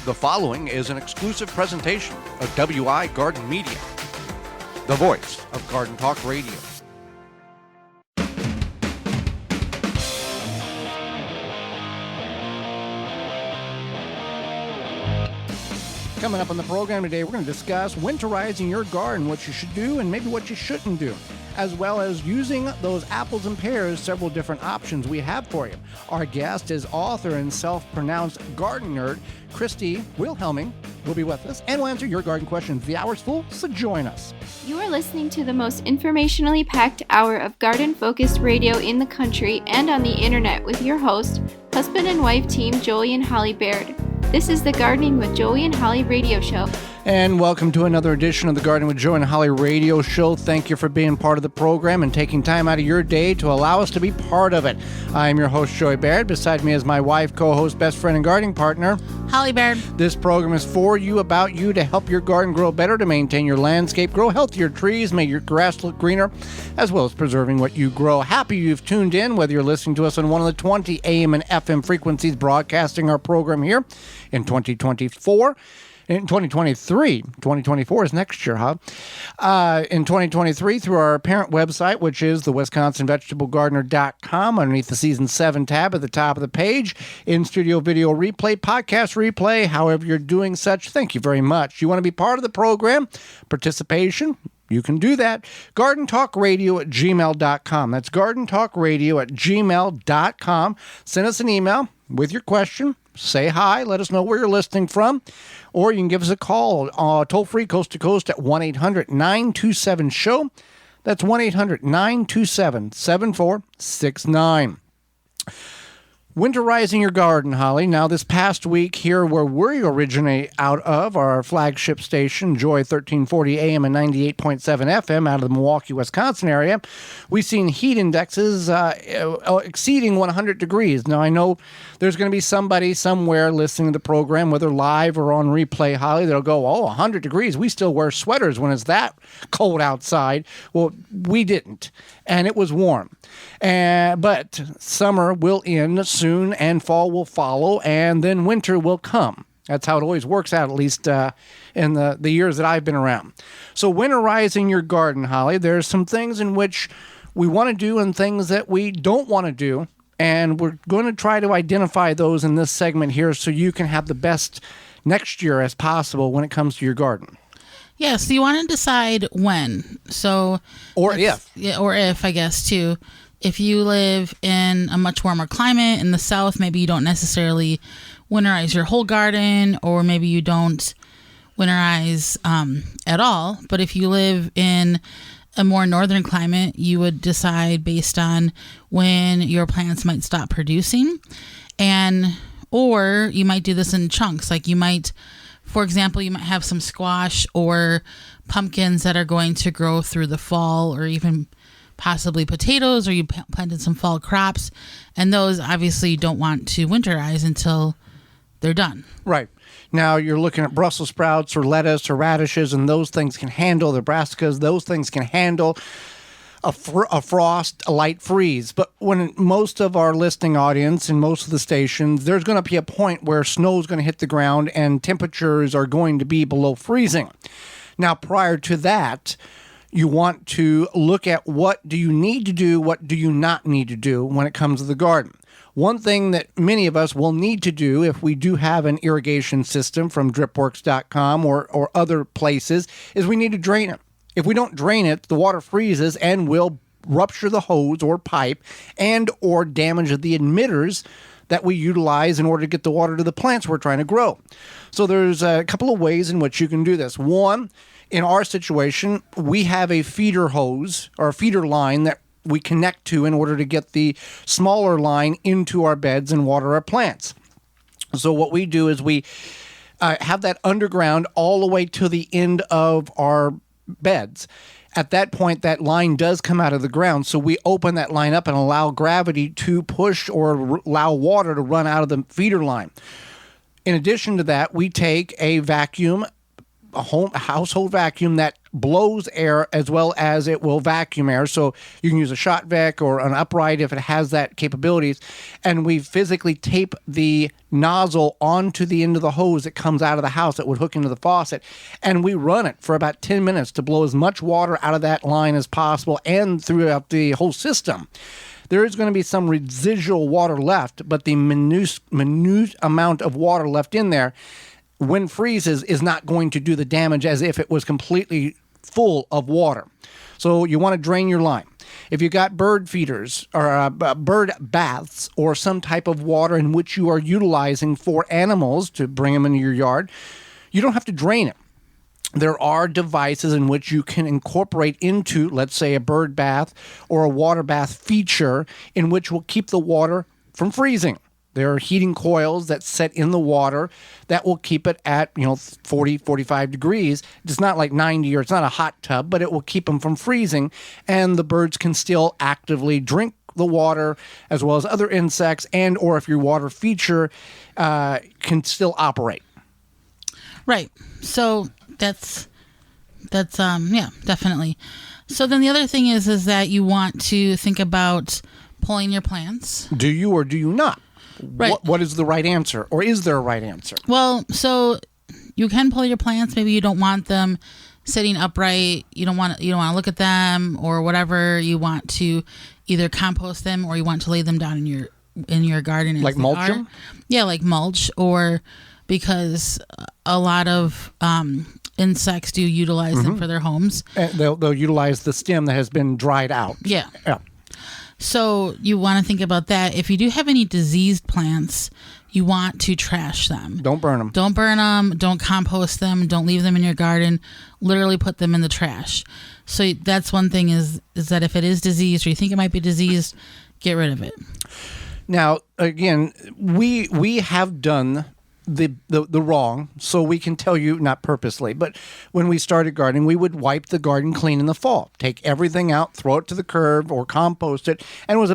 The following is an exclusive presentation of WI Garden Media, the voice of Garden Talk Radio. Coming up on the program today, we're going to discuss winterizing your garden, what you should do and maybe what you shouldn't do, as well as using those apples and pears, several different options we have for you. Our guest is author and self-pronounced garden nerd, Christy Wilhelmi, will be with us and will answer your garden questions. The hour's full, so join us. You are listening to the most informationally packed hour of garden-focused radio in the country and on the internet with your host, husband and wife team Joey and Holly Baird. This is the Gardening with Joey and Holly radio show. And welcome to another edition of the Gardening with Joey and Holly radio show. Thank you for being part of the program and taking time out of your day to allow us to be part of it. I am your host, Joey Baird. Beside me is my wife, co-host, best friend, and gardening partner, Holly Baird. This program is for you, about you, to help your garden grow better, to maintain your landscape, grow healthier trees, make your grass look greener, as well as preserving what you grow. Happy you've tuned in, whether you're listening to us on one of the 20 AM and FM frequencies broadcasting our program here in 2024. In 2024 is next year, huh? In 2023, through our parent website, which is the WisconsinVegetableGardener.com, underneath the Season 7 tab at the top of the page, in-studio video replay, podcast replay, however you're doing such, thank you very much. You want to be part of the program, participation, you can do that. GardenTalkRadio@gmail.com. That's GardenTalkRadio@gmail.com. Send us an email with your question. Say hi. Let us know where you're listening from. Or you can give us a call toll-free, coast-to-coast at 1-800-927-SHOW. That's 1-800-927-7469. Winterizing your garden, Holly. Now, this past week here where we originate out of, our flagship station, Joy 1340 AM and 98.7 FM out of the Milwaukee, Wisconsin area, we've seen heat indexes exceeding 100 degrees. Now, I know there's going to be somebody somewhere listening to the program, whether live or on replay, Holly, that'll go, 100 degrees. We still wear sweaters when it's that cold outside. Well, we didn't, and it was warm. But summer will end soon, and fall will follow, and then winter will come. That's how it always works out, at least in the years that I've been around. So winterizing your garden, Holly, there's some things in which we want to do and things that we don't want to do, and we're going to try to identify those in this segment here so you can have the best next year as possible when it comes to your garden. Yeah, so you want to decide when. Or if, I guess, too. If you live in a much warmer climate in the south, maybe you don't necessarily winterize your whole garden, or maybe you don't winterize at all. But if you live in a more northern climate, you would decide based on when your plants might stop producing. Or you might do this in chunks. Like you might, for example, you might have some squash or pumpkins that are going to grow through the fall, or even possibly potatoes, or you planted some fall crops, and those obviously you don't want to winterize until they're done. Right. Now you're looking at Brussels sprouts or lettuce or radishes, and those things can handle the brassicas. Those things can handle a frost, a light freeze. But when most of our listening audience and most of the stations, there's going to be a point where snow is going to hit the ground and temperatures are going to be below freezing. Now, prior to that, you want to look at what do you need to do, what do you not need to do when it comes to the garden. One thing that many of us will need to do if we do have an irrigation system from dripworks.com or other places is we need to drain it. If we don't drain it, the water freezes and will rupture the hose or pipe and or damage the emitters that we utilize in order to get the water to the plants we're trying to grow. So there's a couple of ways in which you can do this. One, in our situation, we have a feeder hose or a feeder line that we connect to in order to get the smaller line into our beds and water our plants. So what we do is we have that underground all the way to the end of our beds. At that point, that line does come out of the ground, so we open that line up and allow gravity to push or allow water to run out of the feeder line. In addition to that, we take a vacuum a household vacuum that blows air as well as it will vacuum air. So you can use a shot vac or an upright if it has that capabilities. And we physically tape the nozzle onto the end of the hose that comes out of the house that would hook into the faucet. And we run it for about 10 minutes to blow as much water out of that line as possible and throughout the whole system. There is going to be some residual water left, but the minute amount of water left in there, when freezes, is not going to do the damage as if it was completely full of water. So you want to drain your line. If you got bird feeders or bird baths or some type of water in which you are utilizing for animals to bring them into your yard, you don't have to drain it. There are devices in which you can incorporate into, let's say, a bird bath or a water bath feature in which will keep the water from freezing. There are heating coils that set in the water that will keep it at, 40, 45 degrees. It's not like 90 or it's not a hot tub, but it will keep them from freezing. And the birds can still actively drink the water as well as other insects, and or if your water feature can still operate. Right. So that's yeah, definitely. So then the other thing is that you want to think about pulling your plants. Do you or do you not? Right. What is the right answer, or is there a right answer? Well, so you can pull your plants. Maybe you don't want them sitting upright. You don't want to look at them or whatever. You want to either compost them or you want to lay them down in your garden. Like mulch them? Yeah, like mulch, or because a lot of insects do utilize them for their homes. And they'll utilize the stem that has been dried out. Yeah. So you want to think about that. If you do have any diseased plants, you want to trash them. Don't burn them. Don't burn them. Don't compost them. Don't leave them in your garden. Literally put them in the trash. So that's one thing is that if it is diseased or you think it might be diseased, get rid of it. Now, again, we have done the wrong, so we can tell you, not purposely, but when we started gardening, we would wipe the garden clean in the fall, take everything out, throw it to the curb or compost it, and it was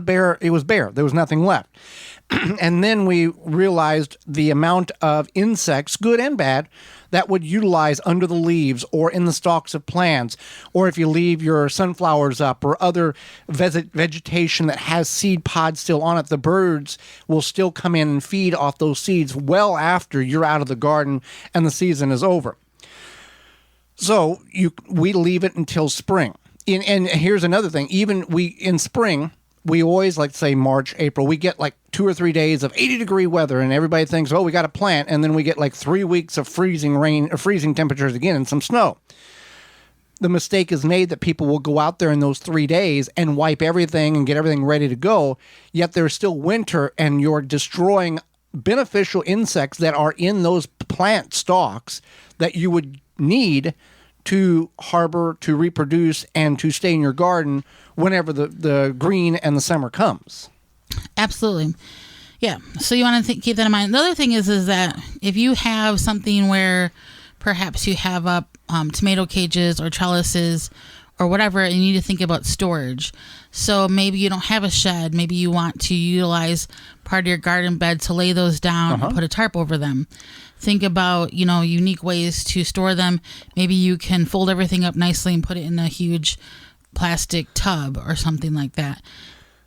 bare. There was nothing left. And then we realized the amount of insects, good and bad, that would utilize under the leaves or in the stalks of plants, or if you leave your sunflowers up or other vegetation that has seed pods still on it, the birds will still come in and feed off those seeds well after you're out of the garden and the season is over. So we leave it until spring. And here's another thing. Even in spring, we always, like, say March, April, we get like 2 or 3 days of 80-degree weather, and everybody thinks, oh, we got a plant, and then we get like 3 weeks of freezing temperatures again and some snow. The mistake is made that people will go out there in those 3 days and wipe everything and get everything ready to go, yet there's still winter, and you're destroying beneficial insects that are in those plant stalks that you would need to harbor, to reproduce, and to stay in your garden whenever the green and the summer comes. Absolutely. Yeah. So you want to keep that in mind. The other thing is that if you have something where perhaps you have up tomato cages or trellises or whatever, and you need to think about storage. So maybe you don't have a shed. Maybe you want to utilize part of your garden bed to lay those down and put a tarp over them. Think about, unique ways to store them. Maybe you can fold everything up nicely and put it in a huge plastic tub or something like that.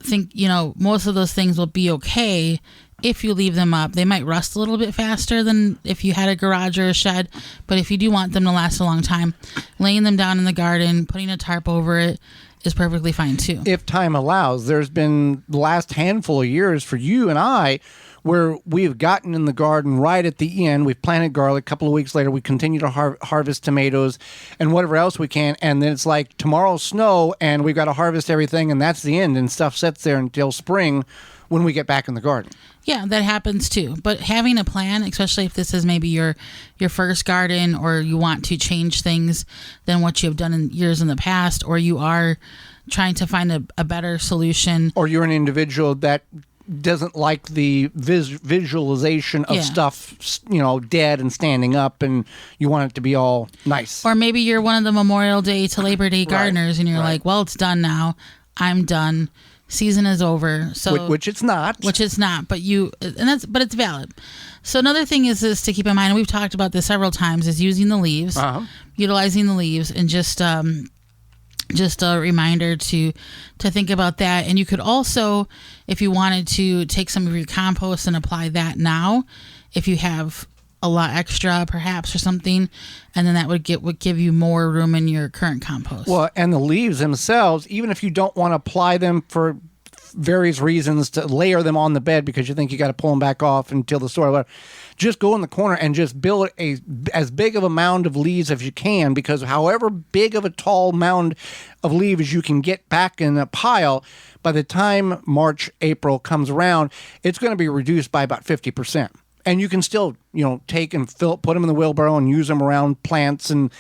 Think, most of those things will be okay if you leave them up. They might rust a little bit faster than if you had a garage or a shed, but if you do want them to last a long time, laying them down in the garden, putting a tarp over it is perfectly fine too. If time allows. There's been the last handful of years for you and I where we've gotten in the garden right at the end. We've planted garlic. A couple of weeks later, we continue to harvest tomatoes and whatever else we can. And then it's like tomorrow's snow and we've got to harvest everything, and that's the end. And stuff sits there until spring when we get back in the garden. Yeah, that happens too. But having a plan, especially if this is maybe your first garden, or you want to change things than what you have done in years in the past, or you are trying to find a better solution. Or you're an individual that doesn't like the visualization of stuff, dead and standing up, and you want it to be all nice. Or maybe you're one of the Memorial Day to Labor Day gardeners, and you're like, well, it's done now. I'm done. season is over. So which it's not. Which it's not, but it's valid. So another thing is to keep in mind, and we've talked about this several times, is using the leaves, utilizing the leaves, and just a reminder to think about that. And you could also, if you wanted to, take some of your compost and apply that now, if you have a lot extra perhaps or something, and then that would give you more room in your current compost. Well, and the leaves themselves, even if you don't want to apply them for various reasons, to layer them on the bed because you think you got to pull them back off until the store, whatever, just go in the corner and just build as big of a mound of leaves as you can, because however big of a tall mound of leaves you can get back in a pile, by the time March, April comes around, it's going to be reduced by about 50%. And you can still, take and put them in the wheelbarrow and use them around plants and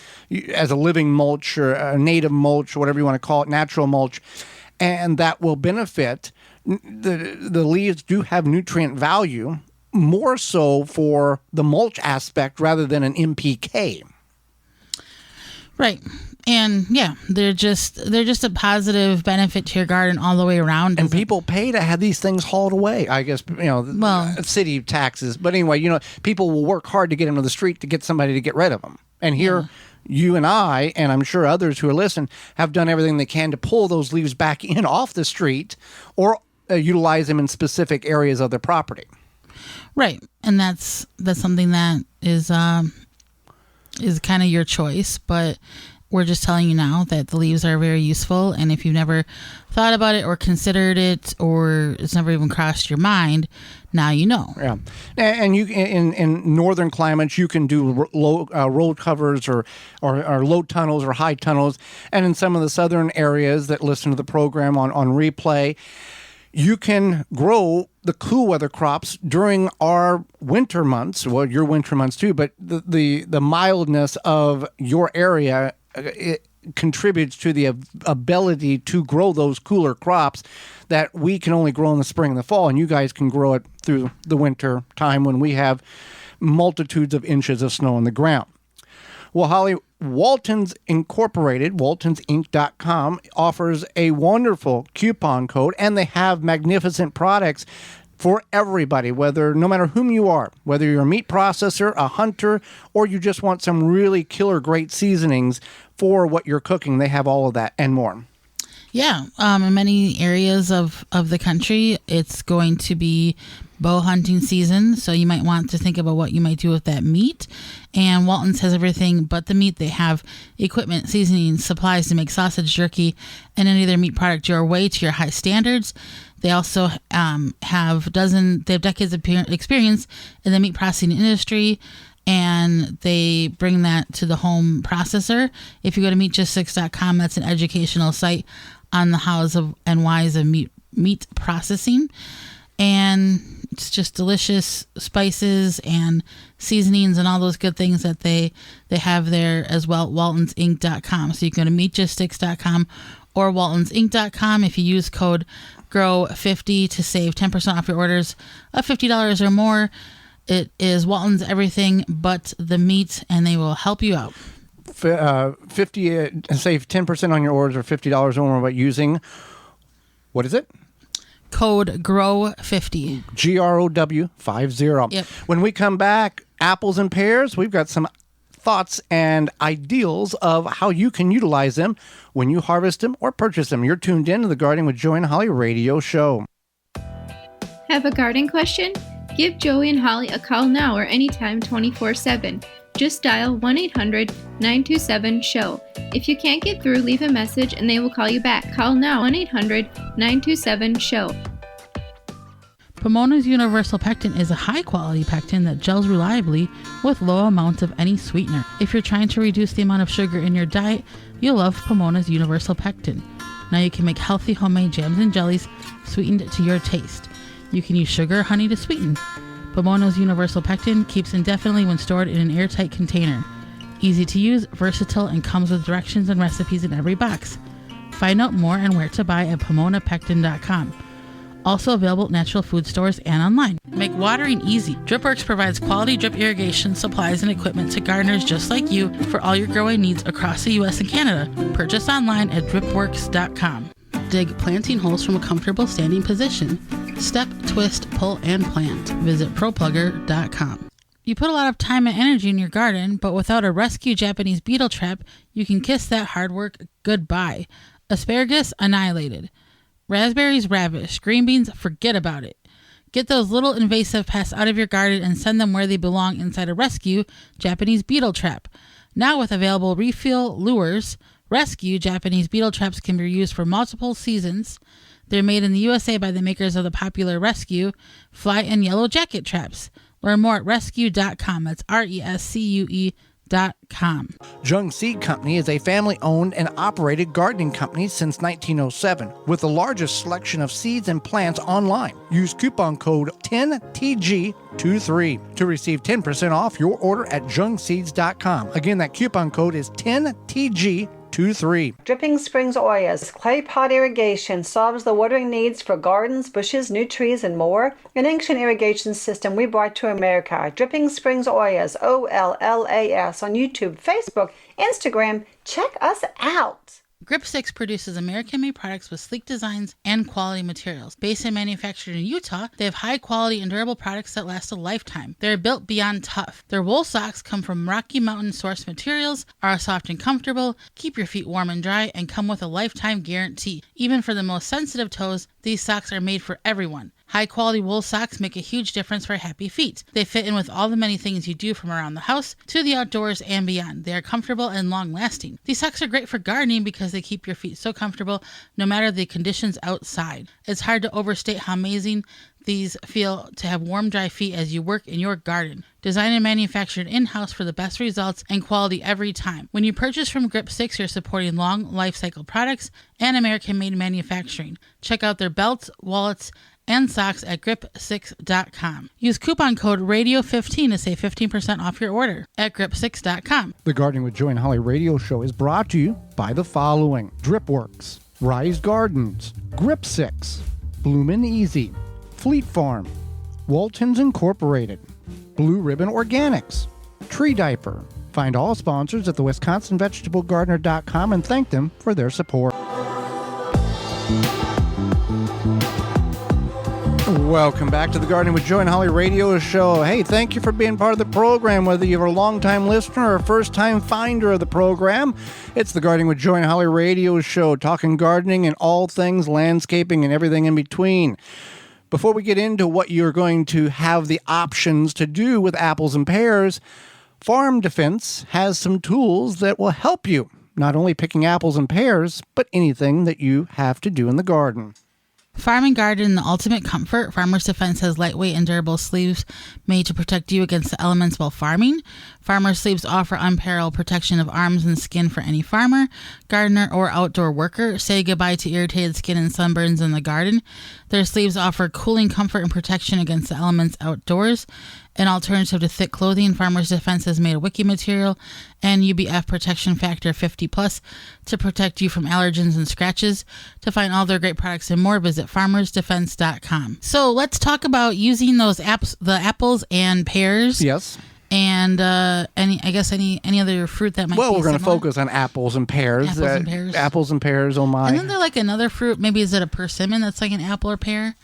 as a living mulch or a native mulch or whatever you want to call it, natural mulch. And that will benefit. The leaves do have nutrient value, more so for the mulch aspect rather than an NPK. Right. And yeah, they're just a positive benefit to your garden all the way around. And people pay to have these things hauled away. I guess, city taxes. But anyway, people will work hard to get into the street to get somebody to get rid of them. And here, you and I, and I'm sure others who are listening, have done everything they can to pull those leaves back in off the street or utilize them in specific areas of their property. Right. And that's something that is kind of your choice, but we're just telling you now that the leaves are very useful. And if you've never thought about it or considered it, or it's never even crossed your mind, now you know. Yeah. And you in northern climates, you can do road covers or low tunnels or high tunnels. And in some of the southern areas that listen to the program on replay, you can grow the cool weather crops during our winter months, well, your winter months too, but the mildness of your area, it contributes to the ability to grow those cooler crops that we can only grow in the spring and the fall, and you guys can grow it through the winter time when we have multitudes of inches of snow on the ground. Well, Holly, Waltons Incorporated, waltonsinc.com, offers a wonderful coupon code, and they have magnificent products for everybody, no matter whom you are, whether you're a meat processor, a hunter, or you just want some really killer great seasonings for what you're cooking. They have all of that and more. Yeah. In many areas of the country, it's going to be bow hunting season, so you might want to think about what you might do with that meat. And Walton's has everything but the meat. They have equipment, seasonings, supplies to make sausage, jerky, and any other meat product your way to your high standards. They also have decades of experience in the meat processing industry, and they bring that to the home processor. If you go to meatjust6.com, that's an educational site on the hows and whys of meat processing. And it's just delicious spices and seasonings and all those good things that they have there as well at waltonsinc.com. So you can go to meatjust6.com or waltonsinc.com. If you use code GROW50 to save 10% off your orders of $50 or more. It is Walton's everything but the meat, and they will help you out. Save 10% on your orders or $50 or more by using, what is it? Code GROW50. GROW50. Yep. When we come back, apples and pears, we've got some thoughts and ideals of how you can utilize them when you harvest them or purchase them. You're tuned in to the Gardening with Joey and Holly radio show. Have a garden question? Give Joey and Holly a call now or anytime 24/7. Just dial 1-800-927-SHOW. If you can't get through, leave a message and they will call you back. Call now 1-800-927-SHOW. Pomona's Universal Pectin is a high-quality pectin that gels reliably with low amounts of any sweetener. If you're trying to reduce the amount of sugar in your diet, you'll love Pomona's Universal Pectin. Now you can make healthy homemade jams and jellies sweetened to your taste. You can use sugar or honey to sweeten. Pomona's Universal Pectin keeps indefinitely when stored in an airtight container. Easy to use, versatile, and comes with directions and recipes in every box. Find out more and where to buy at PomonaPectin.com. Also available at natural food stores and online. Make watering easy. DripWorks provides quality drip irrigation supplies and equipment to gardeners just like you for all your growing needs across the U.S. and Canada. Purchase online at dripworks.com. Dig planting holes from a comfortable standing position. Step, twist, pull, and plant. Visit ProPlugger.com. You put a lot of time and energy in your garden, but without a rescue Japanese beetle trap, you can kiss that hard work goodbye. Asparagus annihilated. Raspberries ravished. Green beans, forget about it. Get those little invasive pests out of your garden and send them where they belong inside a rescue Japanese beetle trap. Now with available refill lures, rescue Japanese beetle traps can be used for multiple seasons. They're made in the USA by the makers of the popular Rescue fly and yellow jacket traps. Learn more at rescue.com. That's RESCUE.com. Jung Seed Company is a family-owned and operated gardening company since 1907 with the largest selection of seeds and plants online. Use coupon code 10TG23 to receive 10% off your order at jungseeds.com. Again, that coupon code is 10TG23. Dripping Springs Oyas clay pot irrigation solves the watering needs for gardens, bushes, new trees, and more. An ancient irrigation system we brought to America. Dripping Springs Oyas, OLLAS, on YouTube, Facebook, Instagram. Check us out. Grip 6 produces American-made products with sleek designs and quality materials. Based and manufactured in Utah, they have high-quality and durable products that last a lifetime. They're built beyond tough. Their wool socks come from Rocky Mountain source materials, are soft and comfortable, keep your feet warm and dry, and come with a lifetime guarantee. Even for the most sensitive toes, these socks are made for everyone. High-quality wool socks make a huge difference for happy feet. They fit in with all the many things you do from around the house to the outdoors and beyond. They are comfortable and long-lasting. These socks are great for gardening because they keep your feet so comfortable no matter the conditions outside. It's hard to overstate how amazing these feel to have warm, dry feet as you work in your garden. Designed and manufactured in-house for the best results and quality every time. When you purchase from Grip 6, you're supporting long life cycle products and American-made manufacturing. Check out their belts, wallets, and socks at grip6.com. Use coupon code RADIO15 to save 15% off your order at grip6.com. The Gardening with Joy and Holly radio show is brought to you by the following: Dripworks, Rise Gardens, Grip 6, Bloomin' Easy, Fleet Farm, Waltons Incorporated, Blue Ribbon Organics, Tree Diaper. Find all sponsors at the WisconsinVegetableGardener.com and thank them for their support. Welcome back to the Gardening with Joy and Holly radio show. Hey, thank you for being part of the program, whether you're a long-time listener or a first-time finder of the program. It's the Gardening with Joy and Holly radio show, talking gardening and all things landscaping and everything in between. Before we get into what you're going to have the options to do with apples and pears, Farm Defense has some tools that will help you, not only picking apples and pears, but anything that you have to do in the garden. Farm and garden, the ultimate comfort. Farmers Defense has lightweight and durable sleeves made to protect you against the elements while farming. Farmer sleeves offer unparalleled protection of arms and skin for any farmer, gardener, or outdoor worker. Say goodbye to irritated skin and sunburns in the garden. Their sleeves offer cooling comfort and protection against the elements outdoors. An alternative to thick clothing, Farmers Defense has made a wicking material and UBF protection factor 50+ to protect you from allergens and scratches. To find all their great products and more, visit farmersdefense.com. So let's talk about using those the apples and pears. Yes. And any other fruit that might be we're going to similar? focus on apples and pears. Apples and pears, oh my. Isn't there like another fruit? Maybe is it a persimmon that's like an apple or pear?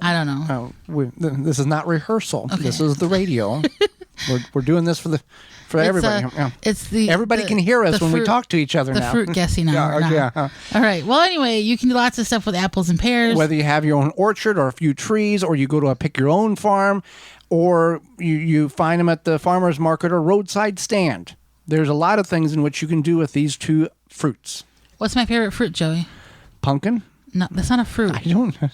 I don't know. This is not rehearsal. Okay. This is the radio. we're doing this for everybody. Everybody can hear us when we talk to each other now. The fruit guessing hour. Yeah. All right. Well, anyway, you can do lots of stuff with apples and pears. Whether you have your own orchard or a few trees, or you go to a pick your own farm, or you find them at the farmer's market or roadside stand. There's a lot of things in which you can do with these two fruits. What's my favorite fruit, Joey? Pumpkin? No, that's not a fruit. I don't know.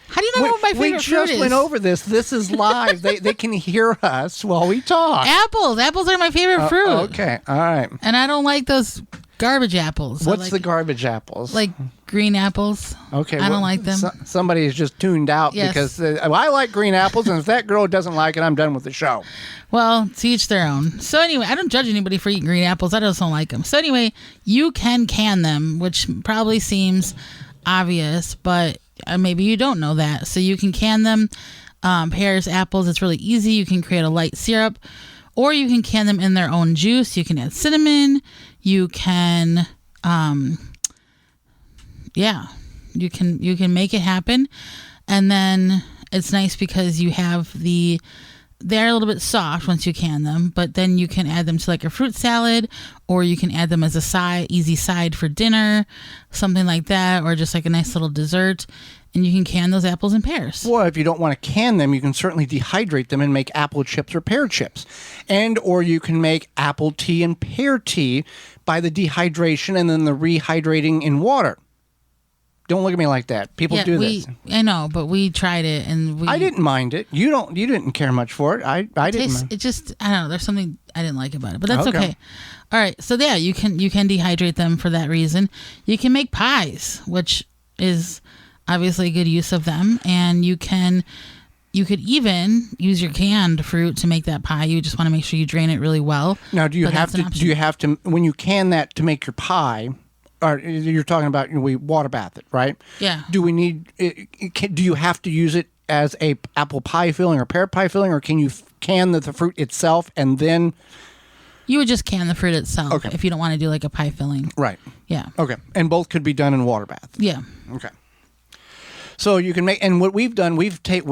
How do you not know what my favorite fruit is? We just went over this. This is live. they can hear us while we talk. Apples. Apples are my favorite fruit. Okay. All right. And I don't like those garbage apples. What's the garbage apples? Like green apples. Okay. I don't like them. Somebody is just tuned out because I like green apples, and if that girl doesn't like it, I'm done with the show. Well, to each their own. So anyway, I don't judge anybody for eating green apples. I just don't like them. So anyway, you can them, which probably seems obvious, but maybe you don't know that. So you can can them. Pears, apples, it's really easy. You can create a light syrup, or you can can them in their own juice. You can add cinnamon. You can, You can make it happen. And then it's nice because you have they're a little bit soft once you can them, but then you can add them to like a fruit salad, or you can add them as a easy side for dinner, something like that, or just like a nice little dessert. And you can can those apples and pears. Well, if you don't want to can them, you can certainly dehydrate them and make apple chips or pear chips. Or you can make apple tea and pear tea by the dehydration and then the rehydrating in water. Don't look at me like that. People do this. I know, but we tried it and I didn't mind it. You didn't care much for it. I didn't mind. It just, I don't know, there's something I didn't like about it, but that's okay. All right. So yeah, you can dehydrate them for that reason. You can make pies, which is obviously a good use of them, and you could even use your canned fruit to make that pie. You just want to make sure you drain it really well. Now, do you have to when you can that to make your pie? Or you're talking about we water bath it, right? Yeah. Do you have to use it as a apple pie filling or pear pie filling, or can you can the fruit itself and then? You would just can the fruit itself if you don't want to do like a pie filling. Right. Yeah. Okay. And both could be done in water bath. Yeah. Okay. So you can make, and what we've done, we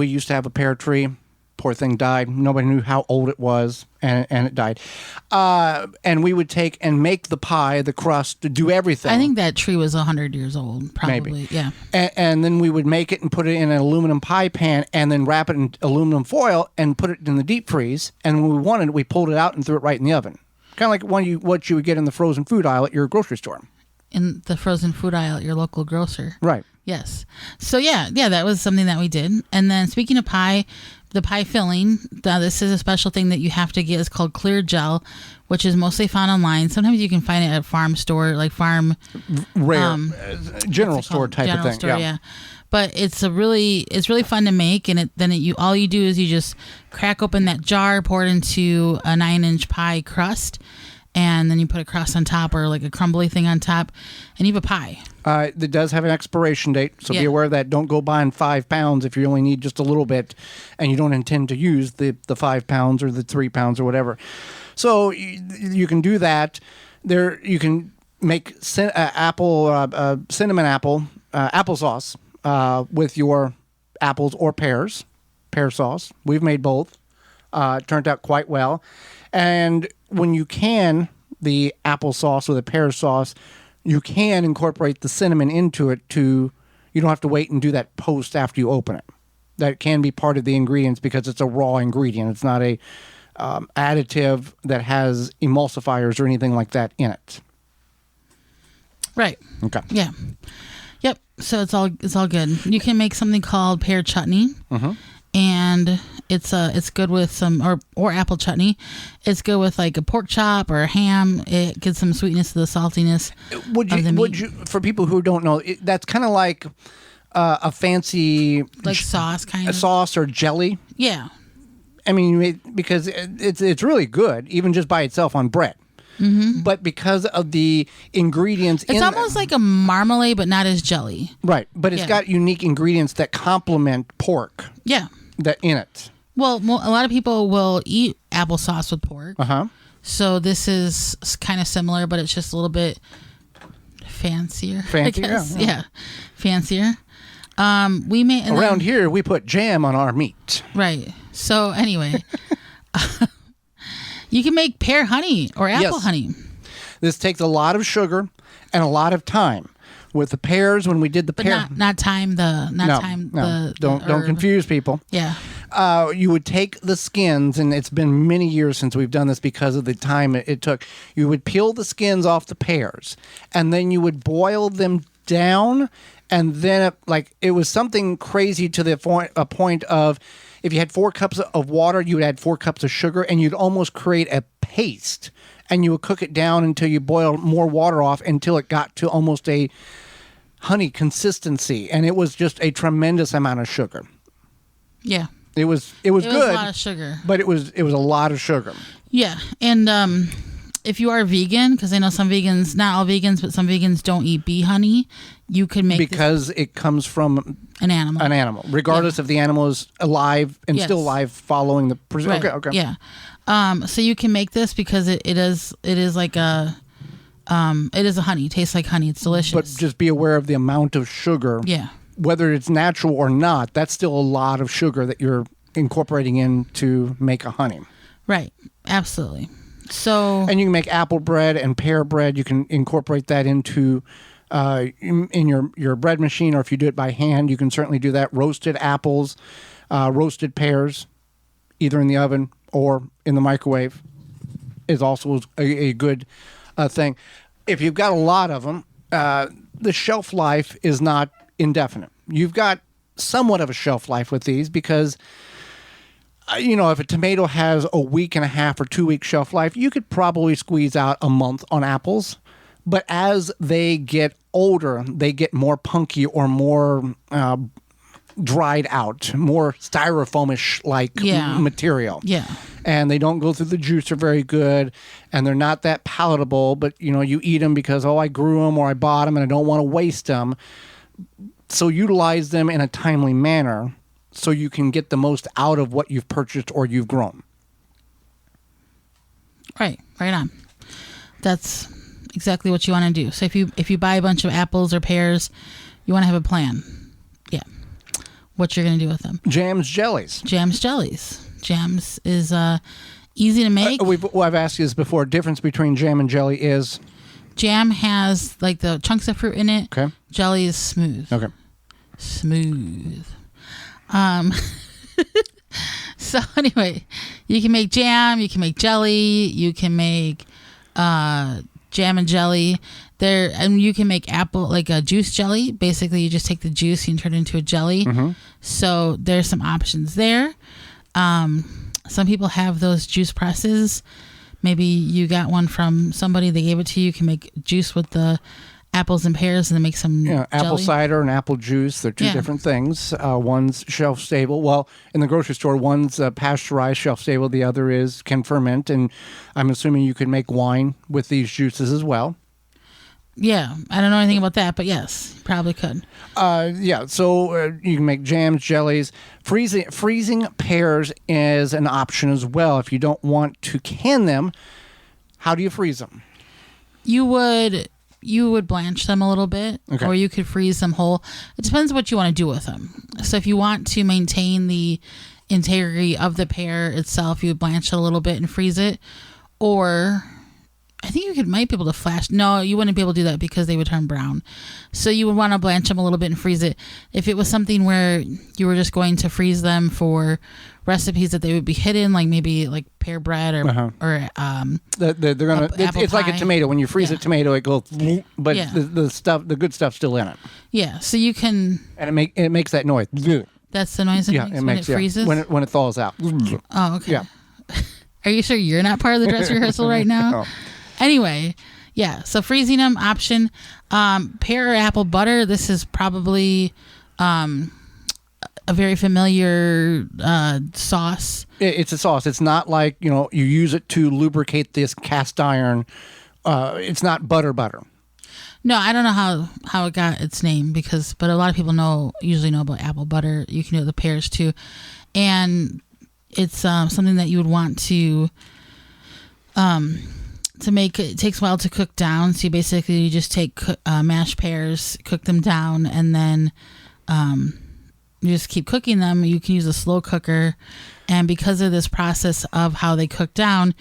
used to have a pear tree. Poor thing died. Nobody knew how old it was, and it died. And we would take and make the pie, the crust, to do everything. I think that tree was 100 years old, probably. Maybe. Yeah. And then we would make it and put it in an aluminum pie pan, and then wrap it in aluminum foil and put it in the deep freeze. And when we wanted it, we pulled it out and threw it right in the oven. Kind of like what you would get in the frozen food aisle at your grocery store. In the frozen food aisle at your local grocer. Right. Yes. So yeah, that was something that we did. And then speaking of pie, the pie filling, this is a special thing that you have to get. It's called clear gel, which is mostly found online. Sometimes you can find it at farm store, like farm rare general store type general of thing. Store, yeah. But it's really fun to make, and all you do is you just crack open that jar, pour it into a 9-inch pie crust, and then you put a crust on top or like a crumbly thing on top, and you have a pie. It does have an expiration date, so be aware of that. Don't go buying 5 pounds if you only need just a little bit and you don't intend to use the 5 pounds or the 3 pounds or whatever. So you can do that. You can make cinnamon apple applesauce with your apples or pears, pear sauce. We've made both. It turned out quite well. And when you can the applesauce or the pear sauce, you can incorporate the cinnamon into it you don't have to wait and do that post after you open it. That can be part of the ingredients because it's a raw ingredient. It's not a additive that has emulsifiers or anything like that in it. Right. Okay. Yeah. Yep. So it's all good. You can make something called pear chutney. Mm-hmm. And it's good with some or apple chutney. It's good with like a pork chop or a ham. It gives some sweetness to the saltiness. Would you for people who don't know, that's kind of like a fancy like sauce kind of sauce or jelly. Yeah. I mean, because it's really good even just by itself on bread. Mm-hmm. But because of the ingredients, it's almost like a marmalade, but not as jelly. Right, but it's got unique ingredients that complement pork. Yeah. That in it. Well, a lot of people will eat applesauce with pork. Uh-huh. So this is kind of similar, but it's just a little bit fancier. Fancier, yeah. Fancier. We made around here we put jam on our meat. Right. So anyway, you can make pear honey or apple honey. This takes a lot of sugar and a lot of time. With the pears, when we did the pear, not time. Don't confuse people. Yeah. You would take the skins, and it's been many years since we've done this because of the time it took. You would peel the skins off the pears, and then you would boil them down, and then it was something crazy to the point of if you had 4 cups of water, you would add 4 cups of sugar, and you'd almost create a paste. And you would cook it down until you boiled more water off until it got to almost a honey consistency, and it was just a tremendous amount of sugar. Yeah, it was good. A lot of sugar, but it was a lot of sugar. Yeah, and if you are vegan, because I know some vegans, not all vegans, but some vegans don't eat bee honey, you could make because it comes from an animal, regardless if the animal is alive and still alive following the. Right. Okay. Yeah. So you can make this because it is like a It is a honey. It tastes like honey. It's delicious. But just be aware of the amount of sugar. Yeah. Whether it's natural or not, that's still a lot of sugar that you're incorporating in to make a honey. Right. Absolutely. So. And you can make apple bread and pear bread. You can incorporate that into in your bread machine, or if you do it by hand, you can certainly do that. Roasted apples, roasted pears, either in the oven or in the microwave, is also a good thing. If you've got a lot of them, the shelf life is not indefinite. You've got somewhat of a shelf life with these because, if a tomato has a week and a half or 2 week shelf life, you could probably squeeze out a month on apples. But as they get older, they get more punky or more dried out, more styrofoamish like material. Yeah. And they don't go through the juicer very good, and they're not that palatable, but you eat them because, I grew them or I bought them and I don't want to waste them. So utilize them in a timely manner so you can get the most out of what you've purchased or you've grown. Right on. That's exactly what you want to do. So if you buy a bunch of apples or pears, you want to have a plan. Yeah. What you're going to do with them. Jams, jellies. Jams is easy to make. I've asked you this before. Difference between jam and jelly is? Jam has like the chunks of fruit in it. Okay. Jelly is smooth. Okay. Smooth. So anyway, you can make jam, you can make jelly, you can make jam and jelly. And you can make apple, like a juice jelly. Basically, you just take the juice and turn it into a jelly. Mm-hmm. So there's some options there. Some people have those juice presses. Maybe you got one from somebody, they gave it to you. You can make juice with the apples and pears and then make some apple jelly. cider and apple juice. They're two different things. One's shelf stable. Well, in the grocery store, one's pasteurized, shelf stable. The other can ferment. And I'm assuming you could make wine with these juices as well. Yeah, I don't know anything about that, but yes, you probably could. So you can make jams, jellies. Freezing pears is an option as well. If you don't want to can them, how do you freeze them? You would blanch them a little bit, or you could freeze them whole. It depends what you want to do with them. So if you want to maintain the integrity of the pear itself, you would blanch it a little bit and freeze it, or I think you might be able to flash. No, you wouldn't be able to do that because they would turn brown. So you would want to blanch them a little bit and freeze it. If it was something where you were just going to freeze them for recipes that they would be hidden, like maybe like pear bread or they're gonna. It's like a tomato. When you freeze a tomato, it goes, but the good stuff's still in it. Yeah, so you can. And it makes that noise. That's the noise it makes when it freezes. When it thaws out. Oh, okay. Yeah. Are you sure you're not part of the dress rehearsal right now? No. Anyway, so freezing them, option. Pear or apple butter, this is probably a very familiar sauce. It's a sauce. It's not like, you use it to lubricate this cast iron. It's not butter. No, I don't know how it got its name but a lot of people usually know about apple butter. You can do it with the pears too. And it's something that you would want to make. It takes a while to cook down. So you just take mashed pears, cook them down, and then you just keep cooking them. You can use a slow cooker, and because of this process of how they cook down,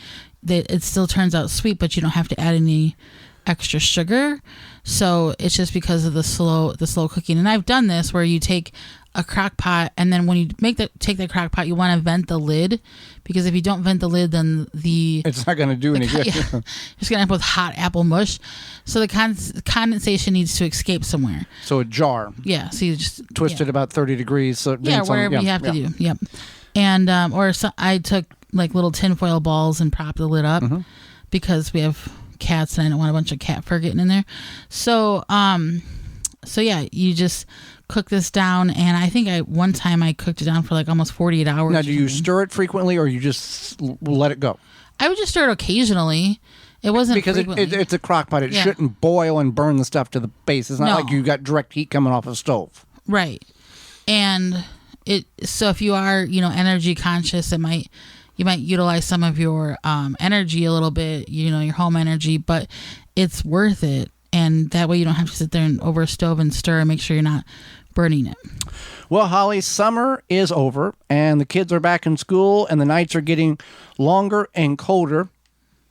it still turns out sweet, but you don't have to add any extra sugar. So it's just because of the slow cooking. And I've done this where you take a crock pot, and then when you take that crock pot, you want to vent the lid, because if you don't vent the lid, then it's not going to do any good. You're just going to end up with hot apple mush. So the condensation needs to escape somewhere. So a jar. Yeah. So you just twist it about 30 degrees. So wherever you have to do. Yep. And I took like little tinfoil balls and propped the lid up because we have cats and I don't want a bunch of cat fur getting in there. So you just cook this down, and I think one time I cooked it down for like almost 48 hours. Now, do you stir it frequently, or you just let it go? I would just stir it occasionally. It wasn't because it's a crock pot. It shouldn't boil and burn the stuff to the base. It's not like you got direct heat coming off a stove. Right. And so if you are, energy conscious, you might utilize some of your energy a little bit, your home energy, but it's worth it. And that way you don't have to sit there and over stove and stir and make sure you're not burning it. Well, Holly, summer is over and the kids are back in school and the nights are getting longer and colder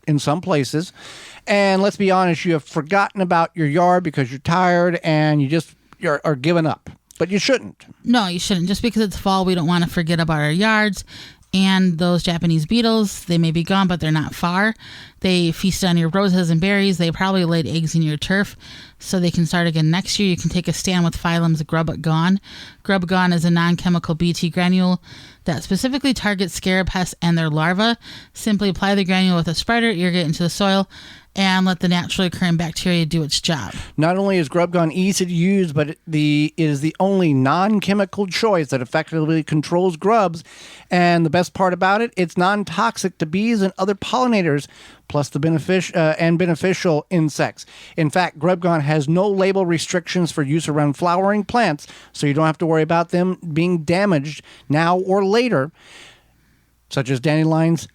in some places. And let's be honest, you have forgotten about your yard because you're tired and you're giving up. But you shouldn't. No, you shouldn't. Just because it's fall, we don't want to forget about our yards. And those Japanese beetles, they may be gone, but they're not far. They feast on your roses and berries. They probably laid eggs in your turf, so they can start again next year. You can take a stand with Phylum's Grub Gone. Grub Gone is a non-chemical BT granule that specifically targets scarab pests and their larvae. Simply apply the granule with a spreader, irrigate into the soil, and let the naturally occurring bacteria do its job. Not only is Grub Gone easy to use, but it is the only non-chemical choice that effectively controls grubs. And the best part about it, it's non-toxic to bees and other pollinators, plus the beneficial insects. In fact, Grub Gone has no label restrictions for use around flowering plants, so you don't have to worry about them being damaged now or later, such as dandelions,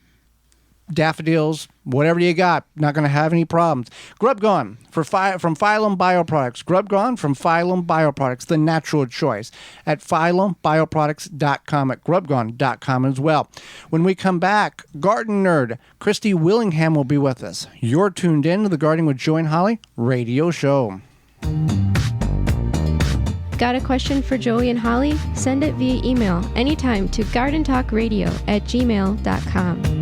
daffodils, whatever you got, not going to have any problems. Grub Gone from Phylum Bioproducts. Grub Gone from Phylum Bioproducts, the natural choice, at phyllumbioproducts.com, at grubgone.com as well. When we come back, garden nerd Christy Wilhelmi will be with us. You're tuned in to the Gardening with Joy and Holly radio show. Got a question for Joey and Holly? Send it via email anytime to gardentalkradio@gmail.com.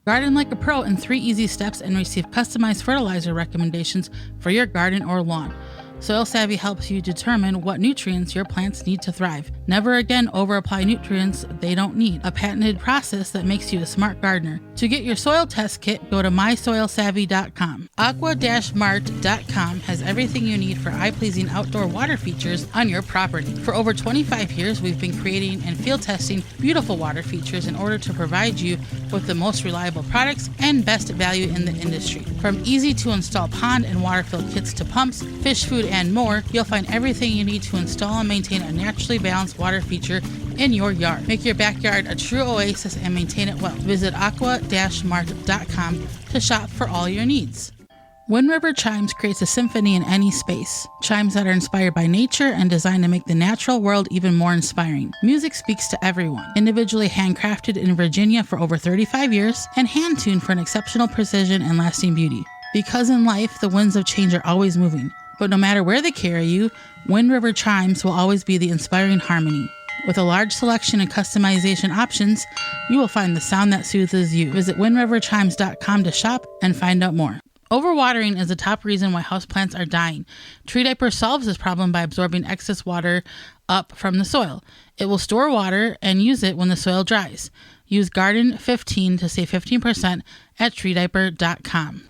Garden like a pro in 3 easy steps and receive customized fertilizer recommendations for your garden or lawn. Soil Savvy helps you determine what nutrients your plants need to thrive. Never again over-apply nutrients they don't need. A patented process that makes you a smart gardener. To get your soil test kit, go to mysoilsavvy.com. Aqua-mart.com has everything you need for eye-pleasing outdoor water features on your property. For over 25 years, we've been creating and field testing beautiful water features in order to provide you with the most reliable products and best value in the industry. From easy-to-install pond and water-filled kits to pumps, fish food, and more, you'll find everything you need to install and maintain a naturally balanced water feature in your yard. Make your backyard a true oasis and maintain it well. Visit aqua-mart.com to shop for all your needs. Wind River Chimes creates a symphony in any space. Chimes that are inspired by nature and designed to make the natural world even more inspiring. Music speaks to everyone. Individually handcrafted in Virginia for over 35 years and hand-tuned for an exceptional precision and lasting beauty. Because in life, the winds of change are always moving. But no matter where they carry you, Wind River Chimes will always be the inspiring harmony. With a large selection and customization options, you will find the sound that soothes you. Visit windriverchimes.com to shop and find out more. Overwatering is the top reason why houseplants are dying. Tree Diaper solves this problem by absorbing excess water up from the soil. It will store water and use it when the soil dries. Use Garden 15 to save 15% at treediaper.com.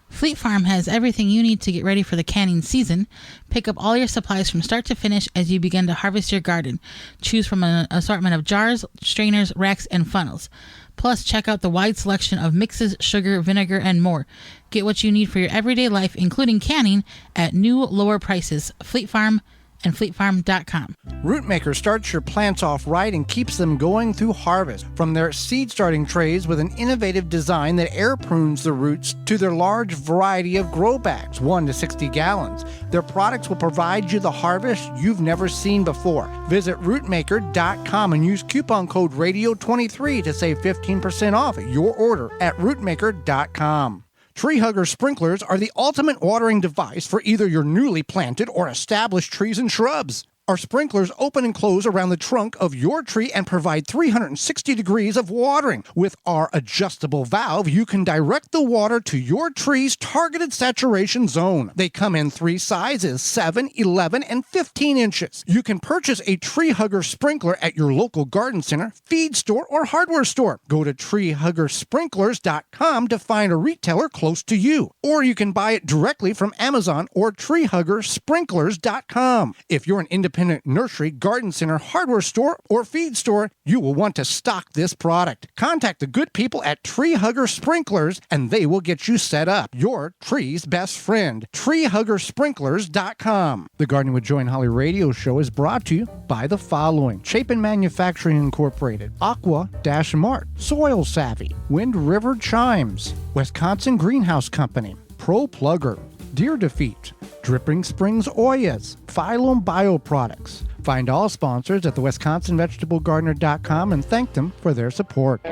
Fleet Farm has everything you need to get ready for the canning season. Pick up all your supplies from start to finish as you begin to harvest your garden. Choose from an assortment of jars, strainers, racks, and funnels. Plus, check out the wide selection of mixes, sugar, vinegar, and more. Get what you need for your everyday life, including canning, at new, lower prices. Fleet Farm and fleetfarm.com. Rootmaker starts your plants off right and keeps them going through harvest. From their seed starting trays with an innovative design that air prunes the roots to their large variety of grow bags, 1 to 60 gallons. Their products will provide you the harvest you've never seen before. Visit rootmaker.com and use coupon code RADIO23 to save 15% off your order at rootmaker.com. Tree Hugger sprinklers are the ultimate watering device for either your newly planted or established trees and shrubs. Our sprinklers open and close around the trunk of your tree and provide 360 degrees of watering. With our adjustable valve, you can direct the water to your tree's targeted saturation zone. They come in 3 sizes, 7, 11, and 15 inches. You can purchase a Tree Hugger sprinkler at your local garden center, feed store, or hardware store. Go to treehuggersprinklers.com to find a retailer close to you. Or you can buy it directly from Amazon or treehuggersprinklers.com. If you're an independent independent nursery, garden center, hardware store, or feed store, you will want to stock this product. Contact the good people at Tree Hugger Sprinklers, and they will get you set up. Your tree's best friend. TreeHuggerSprinklers.com. The Gardening with Joy and Holly radio show is brought to you by the following: Chapin Manufacturing Incorporated, Aqua-Mart, Soil Savvy, Wind River Chimes, Wisconsin Greenhouse Company, Pro Plugger, Deer Defeat, Dripping Springs Oyas, Phylum Bioproducts. Find all sponsors at the WisconsinVegetableGardener.com and thank them for their support.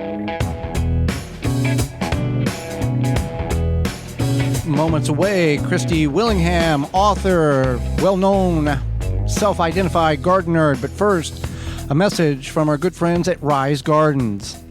Moments away, Christy Wilhelmi, author, well-known, self-identified gardener. But first, a message from our good friends at Rise Gardens.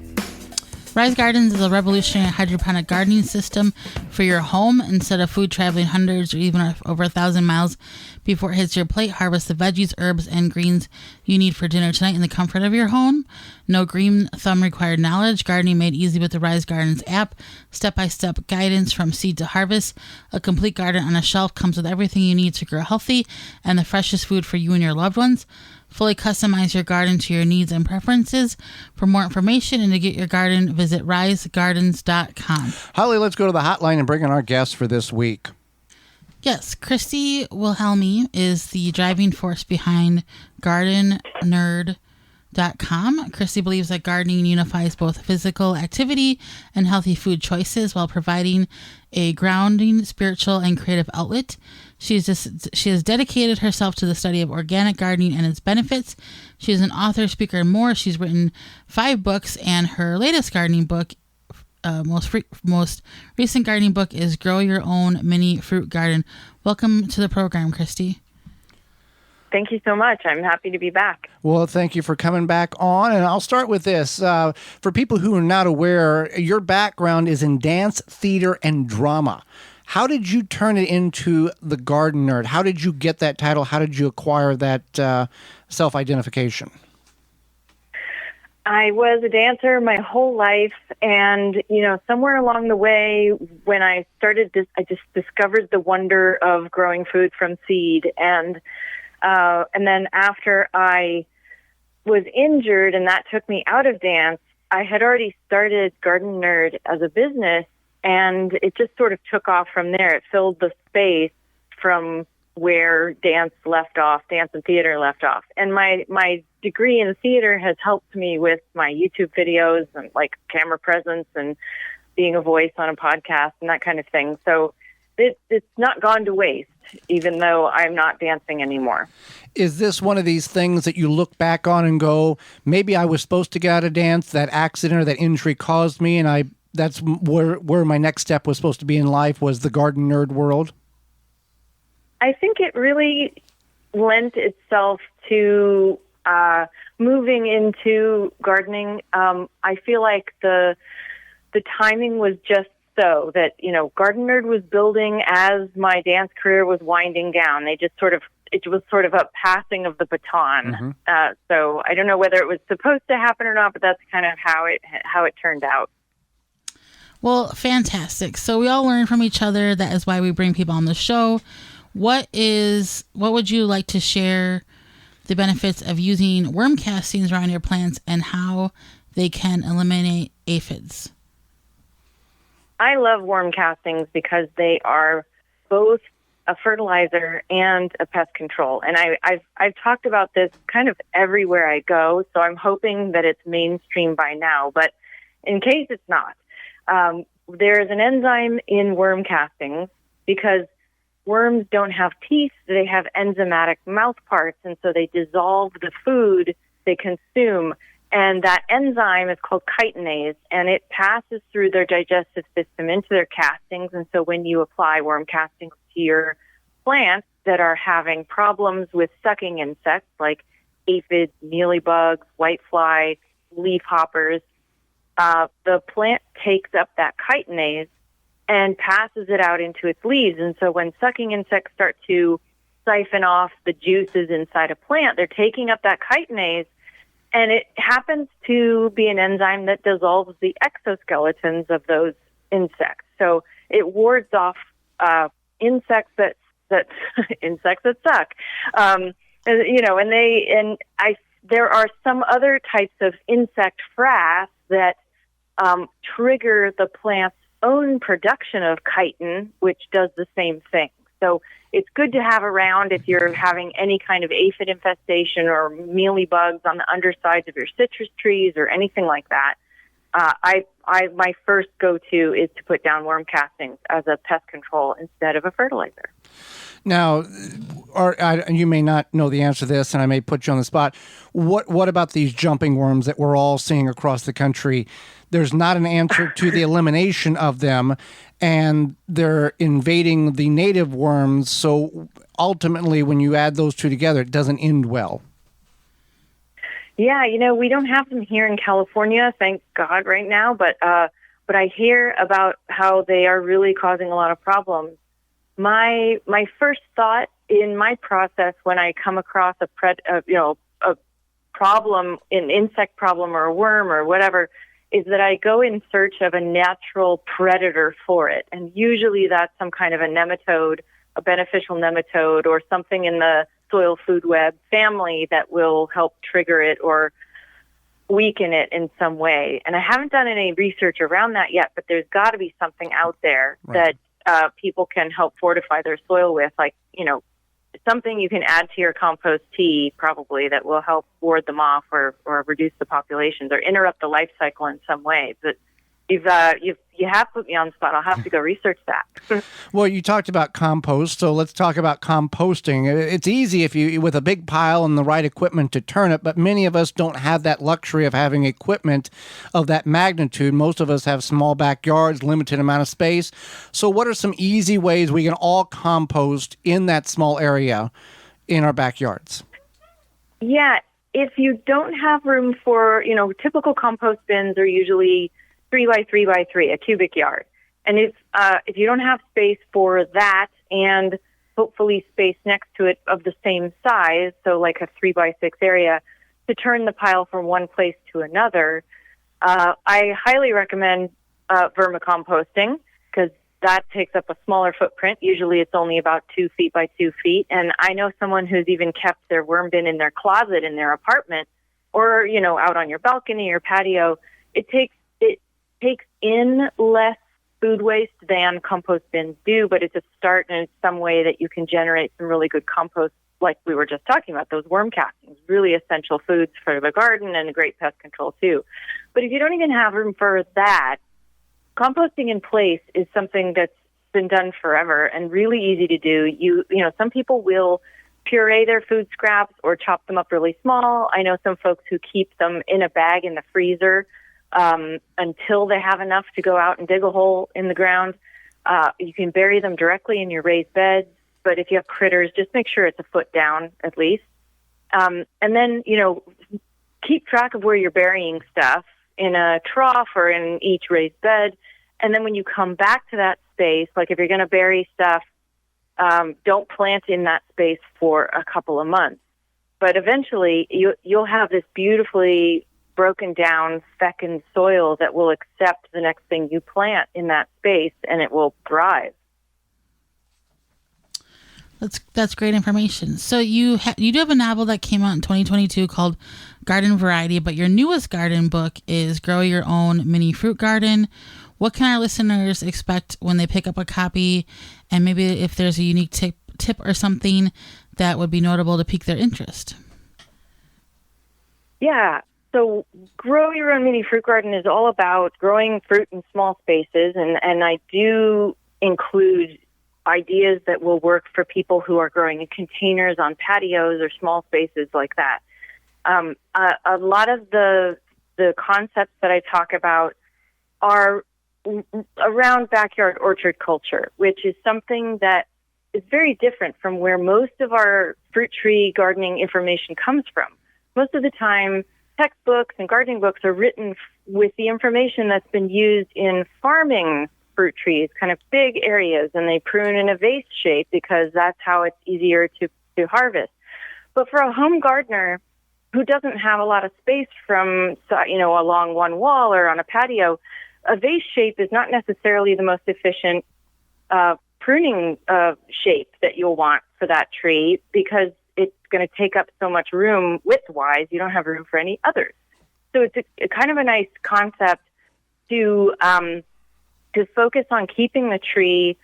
Rise Gardens is a revolutionary hydroponic gardening system for your home. Instead of food traveling hundreds or even over 1,000 miles before it hits your plate, harvest the veggies, herbs, and greens you need for dinner tonight in the comfort of your home. No green thumb required knowledge. Gardening made easy with the Rise Gardens app. Step-by-step guidance from seed to harvest. A complete garden on a shelf comes with everything you need to grow healthy and the freshest food for you and your loved ones. Fully customize your garden to your needs and preferences. For more information and to get your garden, visit risegardens.com. Holly, let's go to the hotline and bring in our guest for this week. Yes, Christy Wilhelmi is the driving force behind GardenNerd.com. Christy believes that gardening unifies both physical activity and healthy food choices while providing a grounding, spiritual, and creative outlet. She has dedicated herself to the study of organic gardening and its benefits. She is an author, speaker, and more. She's written 5 books, and her latest gardening book, most recent gardening book, is Grow Your Own Mini Fruit Garden. Welcome to the program, Christy. Thank you so much. I'm happy to be back. Well, thank you for coming back on. And I'll start with this. For people who are not aware, your background is in dance, theater, and drama. How did you turn it into the Garden Nerd? How did you get that title? How did you acquire that self-identification? I was a dancer my whole life, and somewhere along the way, when I started this, I just discovered the wonder of growing food from seed, and then after I was injured, and that took me out of dance, I had already started Garden Nerd as a business. And it just sort of took off from there. It filled the space from where dance and theater left off. And my degree in theater has helped me with my YouTube videos and like camera presence and being a voice on a podcast and that kind of thing. So it's not gone to waste, even though I'm not dancing anymore. Is this one of these things that you look back on and go, maybe I was supposed to get out of dance, that accident or that injury caused me, and that's where my next step was supposed to be in life, was the Garden Nerd world? I think it really lent itself to moving into gardening. I feel like the timing was just so that, Garden Nerd was building as my dance career was winding down. It was sort of a passing of the baton. Mm-hmm. So I don't know whether it was supposed to happen or not, but that's kind of how it turned out. Well, fantastic. So we all learn from each other. That is why we bring people on the show. What would you like to share the benefits of using worm castings around your plants and how they can eliminate aphids? I love worm castings because they are both a fertilizer and a pest control. And I've talked about this kind of everywhere I go, so I'm hoping that it's mainstream by now. But in case it's not, there's an enzyme in worm castings because worms don't have teeth. They have enzymatic mouth parts, and so they dissolve the food they consume. And that enzyme is called chitinase, and it passes through their digestive system into their castings. And so when you apply worm castings to your plants that are having problems with sucking insects like aphids, mealybugs, whitefly, leafhoppers, the plant takes up that chitinase and passes it out into its leaves. And so when sucking insects start to siphon off the juices inside a plant, they're taking up that chitinase, and it happens to be an enzyme that dissolves the exoskeletons of those insects. So it wards off insects that insects that suck. There are some other types of insect frass that trigger the plant's own production of chitin, which does the same thing. So it's good to have around if you're having any kind of aphid infestation or mealy bugs on the undersides of your citrus trees or anything like that. My first go-to is to put down worm castings as a pest control instead of a fertilizer. Now, you may not know the answer to this, and I may put you on the spot. What about these jumping worms that we're all seeing across the country? There's not an answer to the elimination of them, and they're invading the native worms. So ultimately, when you add those two together, it doesn't end well. Yeah, we don't have them here in California, thank God, right now. But I hear about how they are really causing a lot of problems. My first thought in my process when I come across a problem, an insect problem or a worm or whatever, is that I go in search of a natural predator for it. And usually that's some kind of a nematode, a beneficial nematode, or something in the soil food web family that will help trigger it or weaken it in some way. And I haven't done any research around that yet, but there's got to be something out there that people can help fortify their soil with, like, something you can add to your compost tea probably that will help ward them off or reduce the populations or interrupt the life cycle in some way. But you have put me on the spot. I'll have to go research that. Well, you talked about compost, so let's talk about composting. It's easy if you with a big pile and the right equipment to turn it, but many of us don't have that luxury of having equipment of that magnitude. Most of us have small backyards, limited amount of space. So what are some easy ways we can all compost in that small area in our backyards? Yeah, if you don't have room for, typical compost bins are usually 3 by 3 by 3, a cubic yard. And if you don't have space for that and hopefully space next to it of the same size, so like a 3 by 6 area, to turn the pile from one place to another, I highly recommend vermicomposting because that takes up a smaller footprint. Usually it's only about 2 feet by 2 feet. And I know someone who's even kept their worm bin in their closet in their apartment or, out on your balcony or patio. It takes in less food waste than compost bins do, but it's a start and it's some way that you can generate some really good compost, like we were just talking about, those worm castings, really essential foods for the garden and a great pest control too. But if you don't even have room for that, composting in place is something that's been done forever and really easy to do. Some people will puree their food scraps or chop them up really small. I know some folks who keep them in a bag in the freezer until they have enough to go out and dig a hole in the ground. You can bury them directly in your raised beds, but if you have critters, just make sure it's a foot down at least. And then, keep track of where you're burying stuff in a trough or in each raised bed. And then when you come back to that space, like if you're going to bury stuff, don't plant in that space for a couple of months. But eventually you'll have this beautifully broken down, fecund soil that will accept the next thing you plant in that space, and it will thrive. That's great information. So you do have a novel that came out in 2022 called Garden Variety, but your newest garden book is Grow Your Own Mini Fruit Garden. What can our listeners expect when they pick up a copy, and maybe if there's a unique tip or something that would be notable to pique their interest? Yeah. So Grow Your Own Mini Fruit Garden is all about growing fruit in small spaces, and I do include ideas that will work for people who are growing in containers on patios or small spaces like that. A lot of the concepts that I talk about are around backyard orchard culture, which is something that is very different from where most of our fruit tree gardening information comes from. Most of the time, textbooks and gardening books are written with the information that's been used in farming fruit trees, kind of big areas, and they prune in a vase shape because that's how it's easier to harvest. But for a home gardener who doesn't have a lot of space from, along one wall or on a patio, a vase shape is not necessarily the most efficient pruning shape that you'll want for that tree because it's going to take up so much room width-wise, you don't have room for any others. So it's a kind of a nice concept to focus on keeping the tree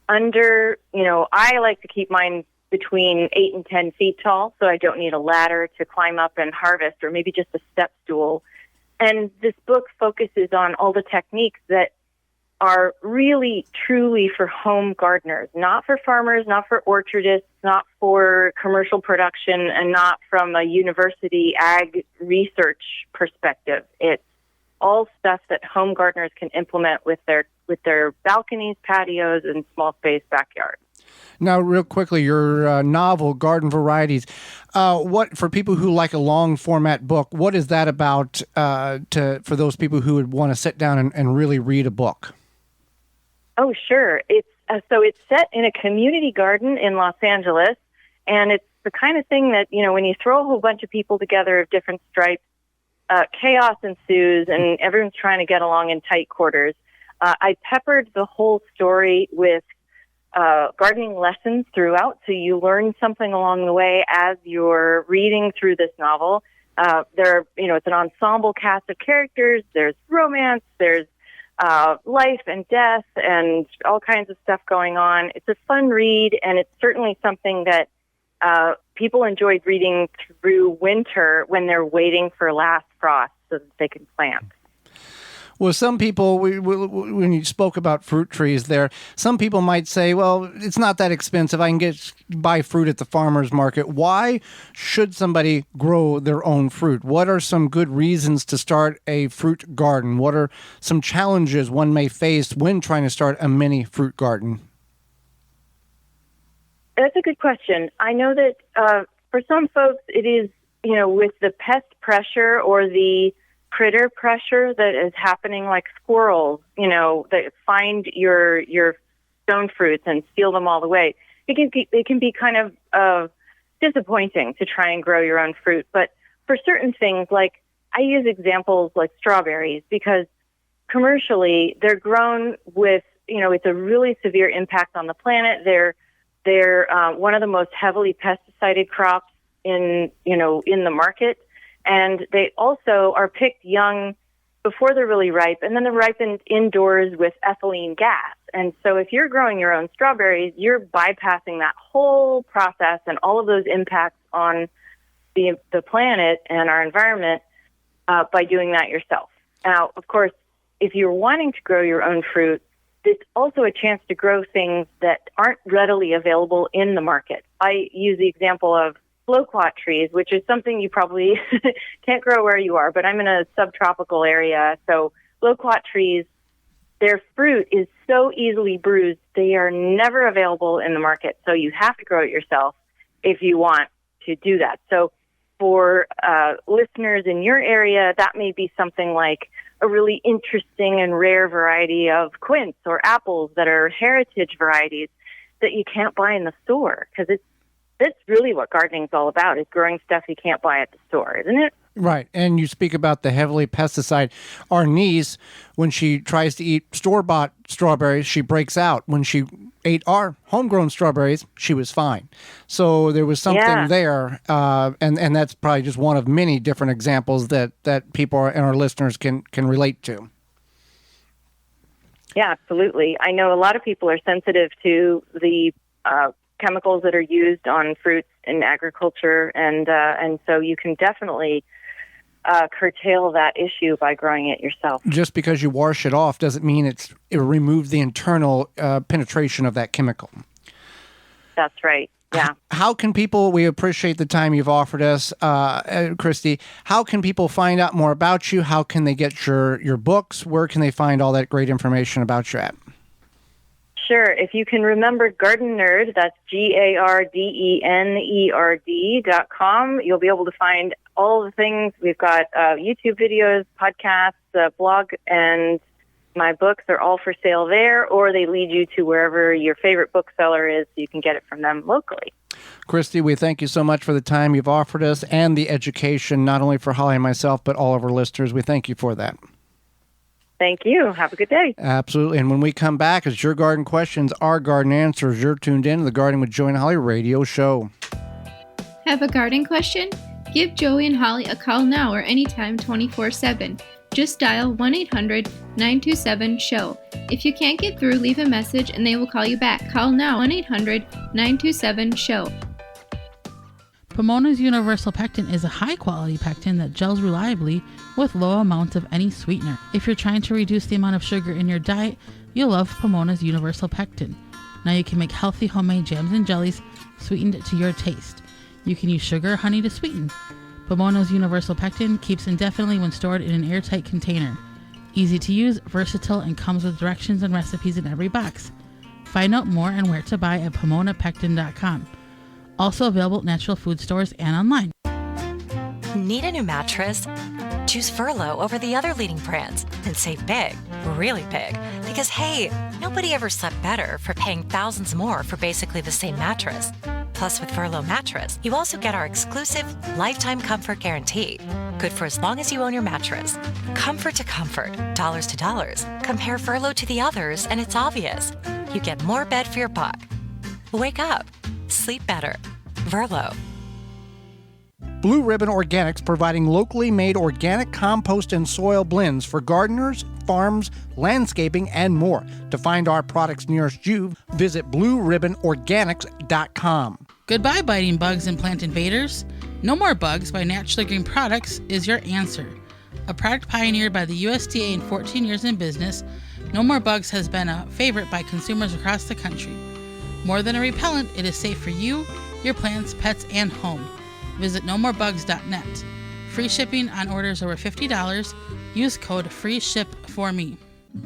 under, I like to keep mine between 8 and 10 feet tall, so I don't need a ladder to climb up and harvest, or maybe just a step stool. And this book focuses on all the techniques that are really, truly for home gardeners, not for farmers, not for orchardists, not for commercial production, and not from a university ag research perspective. It's all stuff that home gardeners can implement with their balconies, patios, and small space backyards. Now, real quickly, your novel, Garden Varieties, what for people who like a long format book, what is that about for those people who would want to sit down and really read a book? Oh, sure. It's set in a community garden in Los Angeles, and it's the kind of thing that, when you throw a whole bunch of people together of different stripes, chaos ensues, and everyone's trying to get along in tight quarters. I peppered the whole story with gardening lessons throughout, so you learn something along the way as you're reading through this novel. It's an ensemble cast of characters. There's romance. There's life and death and all kinds of stuff going on. It's a fun read, and it's certainly something that people enjoyed reading through winter when they're waiting for last frost so that they can plant. Well, some people, when you spoke about fruit trees there, some people might say, well, it's not that expensive. I can buy fruit at the farmer's market. Why should somebody grow their own fruit? What are some good reasons to start a fruit garden? What are some challenges one may face when trying to start a mini fruit garden? That's a good question. I know that for some folks, it is, with the pest pressure or the critter pressure that is happening, like squirrels, that find your stone fruits and steal them all the way. It can be kind of disappointing to try and grow your own fruit. But for certain things, like I use examples like strawberries, because commercially they're grown with, it's a really severe impact on the planet. They're one of the most heavily pesticided crops in the market. And they also are picked young before they're really ripe, and then they're ripened indoors with ethylene gas. And so if you're growing your own strawberries, you're bypassing that whole process and all of those impacts on the planet and our environment by doing that yourself. Now, of course, if you're wanting to grow your own fruit, it's also a chance to grow things that aren't readily available in the market. I use the example of loquat trees, which is something you probably can't grow where you are, but I'm in a subtropical area. So loquat trees, their fruit is so easily bruised, they are never available in the market. So you have to grow it yourself if you want to do that. So for listeners in your area, that may be something like a really interesting and rare variety of quince or apples that are heritage varieties that you can't buy in the store, because that's really what gardening is all about, is growing stuff you can't buy at the store, isn't it? Right. And you speak about the heavily pesticide. Our niece, when she tries to eat store-bought strawberries, she breaks out. When she ate our homegrown strawberries, she was fine. So there was something there. And that's probably just one of many different examples that people and our listeners can relate to. Yeah, absolutely. I know a lot of people are sensitive to the chemicals that are used on fruits in agriculture, and so you can definitely curtail that issue by growing it yourself. Just because you wash it off doesn't mean it removes the internal penetration of that chemical. That's right. Yeah. How can people, we appreciate the time you've offered us, Christy, how can people find out more about you? How can they get your books? Where can they find all that great information about you at? Sure. If you can remember Garden Nerd, that's GARDENERD.com. You'll be able to find all the things. We've got YouTube videos, podcasts, blog, and my books are all for sale there, or they lead you to wherever your favorite bookseller is so you can get it from them locally. Christy, we thank you so much for the time you've offered us and the education, not only for Holly and myself, but all of our listeners. We thank you for that. Thank you. Have a good day. Absolutely. And when we come back, it's your garden questions, our garden answers. You're tuned in to the Gardening with Joy and Holly radio show. Have a garden question? Give Joey and Holly a call now or anytime 24/7. Just dial 1-800-927-SHOW. If you can't get through, leave a message and they will call you back. Call now 1-800-927-SHOW. Pomona's Universal Pectin is a high-quality pectin that gels reliably with low amounts of any sweetener. If you're trying to reduce the amount of sugar in your diet, you'll love Pomona's Universal Pectin. Now you can make healthy homemade jams and jellies sweetened to your taste. You can use sugar or honey to sweeten. Pomona's Universal Pectin keeps indefinitely when stored in an airtight container. Easy to use, versatile, and comes with directions and recipes in every box. Find out more and where to buy at PomonaPectin.com. Also available at natural food stores and online. Need a new mattress? Choose Furlow over the other leading brands and save big, really big. Because hey, nobody ever slept better for paying thousands more for basically the same mattress. Plus, with Furlow mattress, you also get our exclusive lifetime comfort guarantee. Good for as long as you own your mattress. Comfort to comfort, dollars to dollars. Compare Furlow to the others and it's obvious. You get more bed for your buck. Wake up. Sleep better. Furlow. Blue Ribbon Organics, providing locally made organic compost and soil blends for gardeners, farms, landscaping, and more. To find our products nearest you, visit blueribbonorganics.com. Goodbye biting bugs and plant invaders. No More Bugs by Naturally Green Products is your answer. A product pioneered by the USDA in 14 years in business, No More Bugs has been a favorite by consumers across the country. More than a repellent, it is safe for you, your plants, pets, and home. Visit nomorebugs.net. Free shipping on orders over $50. Use code FREESHIP4ME.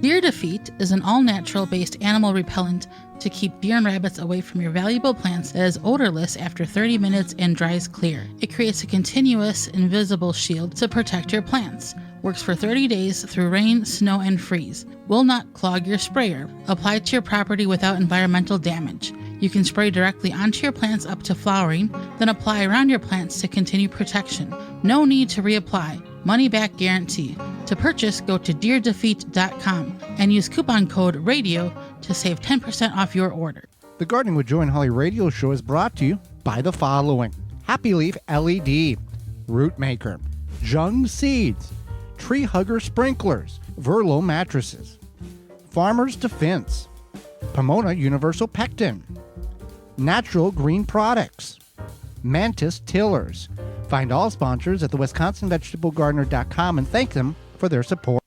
Deer Defeat is an all-natural based animal repellent to keep deer and rabbits away from your valuable plants that is odorless after 30 minutes and dries clear. It creates a continuous, invisible shield to protect your plants. Works for 30 days through rain, snow, and freeze. Will not clog your sprayer. Apply to your property without environmental damage. You can spray directly onto your plants up to flowering, then apply around your plants to continue protection. No need to reapply. Money back guarantee. To purchase, go to deerdefeat.com and use coupon code RADIO to save 10% off your order. The Gardening with Joy and Holly radio show is brought to you by the following: Happy Leaf LED, Root Maker, Jung Seeds, Tree Hugger Sprinklers, Verlo Mattresses, Farmer's Defense, Pomona Universal Pectin, Natural Green Products, Mantis Tillers. Find all sponsors at the WisconsinVegetableGardener.com and thank them for their support.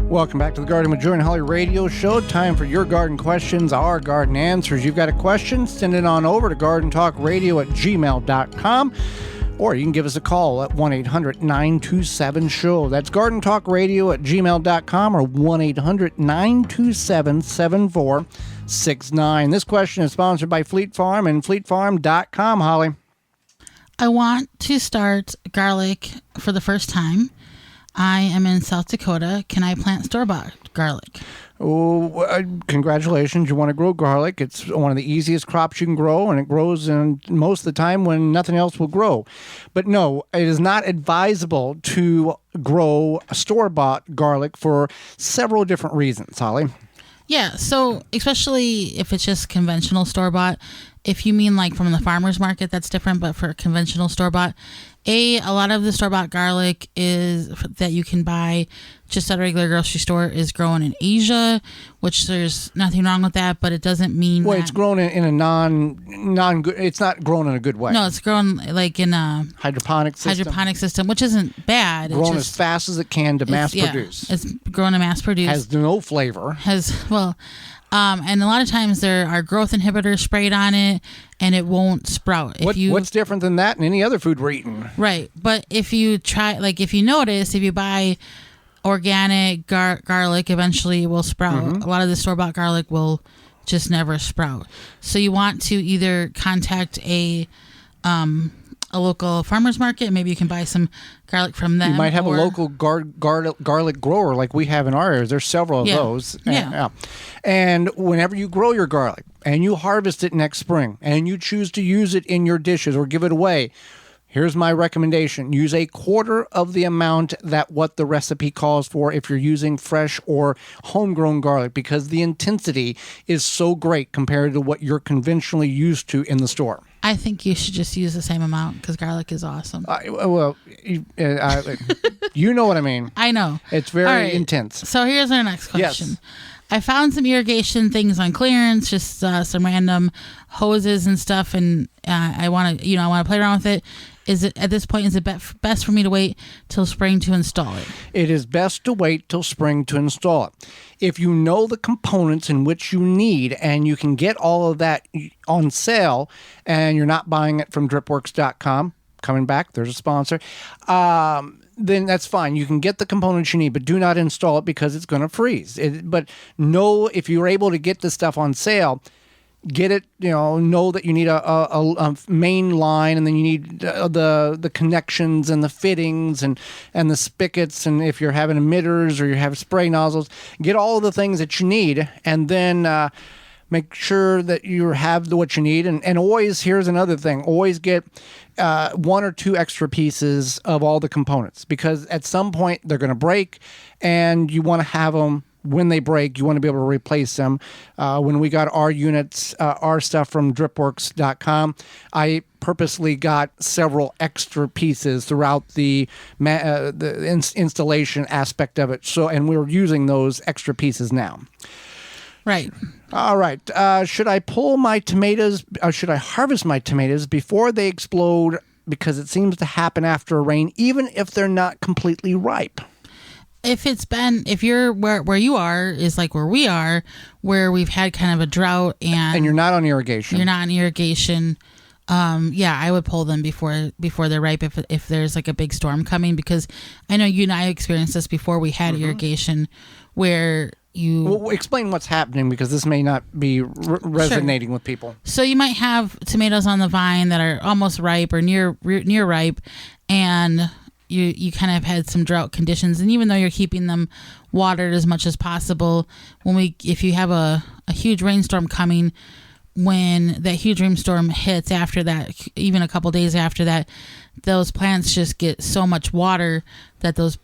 Welcome back to the Garden with Joy and Holly radio show. Time for your garden questions, our garden answers. You've got a question, send it on over to gardentalkradio@gmail.com. Or you can give us a call at 1-800-927-SHOW. That's gardentalkradio@gmail.com or 1-800-927-7469. This question is sponsored by Fleet Farm and fleetfarm.com, Holly. I want to start garlic for the first time. I am in South Dakota. Can I plant store-bought garlic? Oh, congratulations. You want to grow garlic. It's one of the easiest crops you can grow, and it grows in most of the time when nothing else will grow. But no, it is not advisable to grow store-bought garlic for several different reasons, Holly. Yeah, so especially if it's just conventional store-bought. If you mean like from the farmer's market, that's different, but for conventional store-bought, a lot of the store-bought garlic is that you can buy just at a regular grocery store is grown in Asia, which there's nothing wrong with that, but it doesn't mean it's grown in a non good. It's not grown in a good way. No, it's grown like in a hydroponic system, which isn't bad. Grown as fast as it can to mass produce. It's grown to mass produce. Has no flavor. And a lot of times there are growth inhibitors sprayed on it, and it won't sprout. What's different than that and any other food we're eating? Right. But if you try, if you notice, if you buy organic garlic, eventually it will sprout. Mm-hmm. A lot of the store-bought garlic will just never sprout. So you want to either contact a local farmer's market. Maybe you can buy some garlic from them. You might have a local garlic grower like we have in our areas. There's several of those. Yeah. And whenever you grow your garlic and you harvest it next spring and you choose to use it in your dishes or give it away, Here's my recommendation. Use a quarter of the amount that what the recipe calls for if you're using fresh or homegrown garlic, because the intensity is so great compared to what you're conventionally used to in the store. I think you should just use the same amount because garlic is awesome. You know what I mean. I know. It's very intense. So here's our next question. Yes. I found some irrigation things on clearance, just some random hoses and stuff, and I want to play around with it. Is it at this point? Is it best for me to wait till spring to install it? It is best to wait till spring to install it. If you know the components in which you need and you can get all of that on sale, and you're not buying it from dripworks.com, coming back, there's a sponsor, then that's fine. You can get the components you need, but do not install it because it's going to freeze. But know if you're able to get this stuff on sale, get it, know that you need a main line, and then you need the connections and the fittings and the spigots, and if you're having emitters or you have spray nozzles, get all of the things that you need, and then make sure that you have what you need. And always, here's another thing, always get 1 or 2 extra pieces of all the components, because at some point they're going to break, and you want to have them. When they break, you want to be able to replace them. When we got our units, our stuff from dripworks.com, I purposely got several extra pieces throughout the installation aspect of it. And we're using those extra pieces now. Right. All right. Should I pull my tomatoes? Should I harvest my tomatoes before they explode? Because it seems to happen after a rain, even if they're not completely ripe. If you're where you are is like where we are, where we've had kind of a drought and you're not on irrigation. You're not on irrigation. I would pull them before they're ripe if there's like a big storm coming, because I know you and I experienced this before we had irrigation, where you... Well, explain what's happening, because this may not be resonating with people. So you might have tomatoes on the vine that are almost ripe or near ripe, and you kind of had some drought conditions, and even though you're keeping them watered as much as possible, if you have a huge rainstorm coming, when that huge rainstorm hits after that, even a couple days after that, those plants just get so much water that those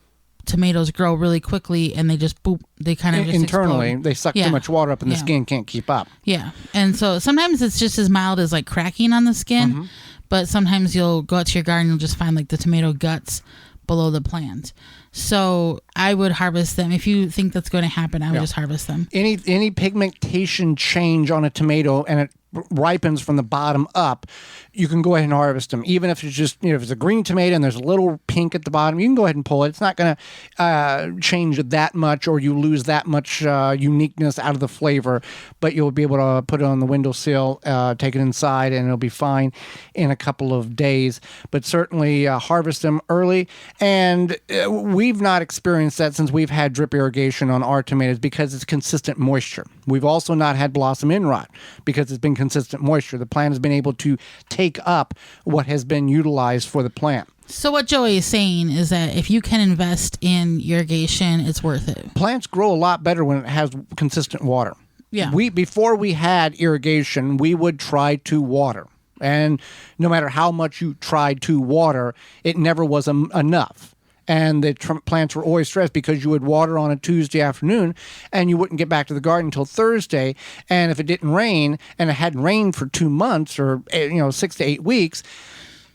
tomatoes grow really quickly, and they just they kind of just internally explode. They suck too much water up, and the skin can't keep up. Yeah, and so sometimes it's just as mild as like cracking on the skin, but sometimes you'll go out to your garden and you'll just find like the tomato guts below the plant. So I would harvest them. If you think that's going to happen, I would just harvest them. Any pigmentation change on a tomato and it ripens from the bottom up, you can go ahead and harvest them. Even if it's just, if it's a green tomato and there's a little pink at the bottom, you can go ahead and pull it. It's not going to change that much, or you lose that much uniqueness out of the flavor, but you'll be able to put it on the windowsill, take it inside, and it'll be fine in a couple of days. But certainly harvest them early. And we've not experienced that since we've had drip irrigation on our tomatoes, because it's consistent moisture. We've also not had blossom end rot because it's been consistent moisture. The plant has been able to take up what has been utilized for the plant. So what Joey is saying is that if you can invest in irrigation, it's worth it. Plants grow a lot better when it has consistent water. Yeah. Before we had irrigation, we would try to water. And no matter how much you tried to water, it never was enough. And the plants were always stressed because you would water on a Tuesday afternoon and you wouldn't get back to the garden until Thursday. And if it didn't rain, and it hadn't rained for 2 months or 6 to 8 weeks,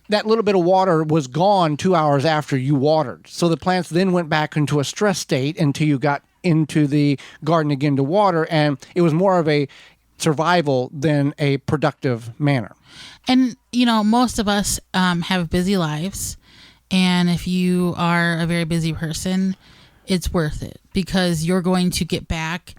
that little bit of water was gone 2 hours after you watered. So the plants then went back into a stress state until you got into the garden again to water. And it was more of a survival than a productive manner. And, most of us have busy lives. And if you are a very busy person, it's worth it, because you're going to get back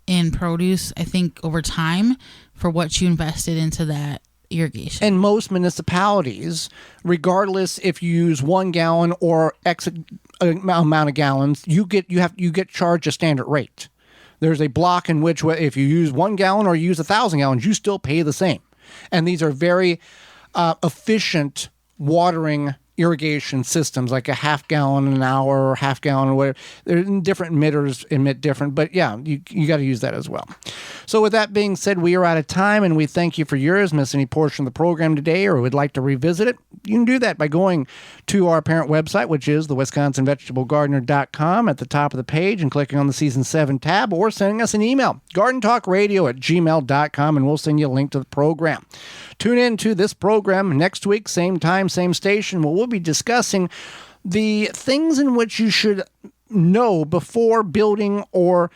in produce, I think, over time for what you invested into that irrigation. And most municipalities, regardless if you use 1 gallon or X amount of gallons, you get charged a standard rate. There's a block in which if you use 1 gallon or you use 1,000 gallons, you still pay the same. And these are very efficient watering irrigation systems, like a half gallon an hour or half gallon or whatever. Different emitters emit different, but yeah, you got to use that as well. So with that being said, we are out of time, and we thank you for yours. Miss any portion of the program today or would like to revisit it, you can do that by going to our parent website, which is the WisconsinVegetableGardener.com, at the top of the page and clicking on the Season 7 tab, or sending us an email, gardentalkradio@gmail.com, and we'll send you a link to the program. Tune in to this program next week, same time, same station, where we'll be discussing the things in which you should know before building or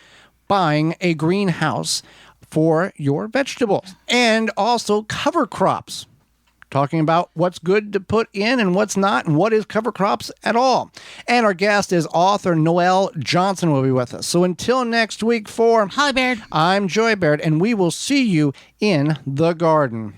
buying a greenhouse for your vegetables, and also cover crops. Talking about what's good to put in and what's not, and what is cover crops at all. And our guest is author Noelle Johnson will be with us. So until next week, for Holly Baird, I'm Joy Baird, and we will see you in the garden.